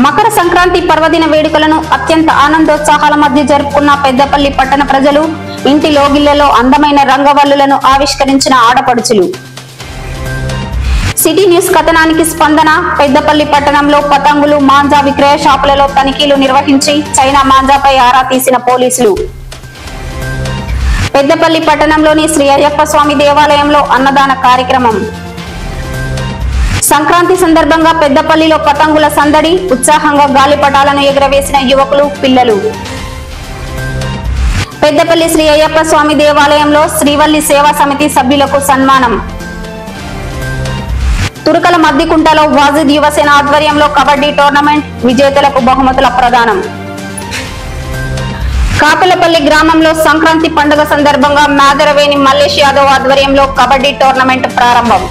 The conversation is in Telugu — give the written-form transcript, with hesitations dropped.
మకర సంక్రాంతి పర్వదిన వేడుకలను అత్యంత ఆనందోత్సాహాల మధ్య జరుపుకున్న పెద్దపల్లి పట్టణ ప్రజలు. ఇంటి లోగిళ్లలో అందమైన రంగవల్లులను ఆవిష్కరించిన ఆడపడుచులు. సిటీ న్యూస్ కథనానికి స్పందన. పెద్దపల్లి పట్టణంలో పతంగులు, మాంజా విక్రయ షాపులలో తనిఖీలు నిర్వహించి చైనా మాంజాపై ఆరా తీసిన పోలీసులు. పెద్దపల్లి పట్టణంలోని శ్రీ అయ్యప్ప స్వామి దేవాలయంలో అన్నదాన కార్యక్రమం. సంక్రాంతి సందర్భంగా పెద్దపల్లిలో పతంగుల సందడి. ఉత్సాహంగా గాలిపటాలను ఎగురవేసిన యువకులు, పిల్లలు. పెద్దపల్లి శ్రీ అయ్యప్ప స్వామి దేవాలయంలో శ్రీవల్లి సేవా సమితి సభ్యులకు సన్మానం. తురకల మద్దికుంటలో వాజిద్ యువసేన ఆధ్వర్యంలో కబడ్డీ టోర్నమెంట్. విజేతలకు బహుమతుల ప్రదానం. కాపలపల్లి గ్రామంలో సంక్రాంతి పండుగ సందర్భంగా మాదరవేణి మల్లేష్ యాదవ్ ఆధ్వర్యంలో కబడ్డీ టోర్నమెంట్ ప్రారంభం.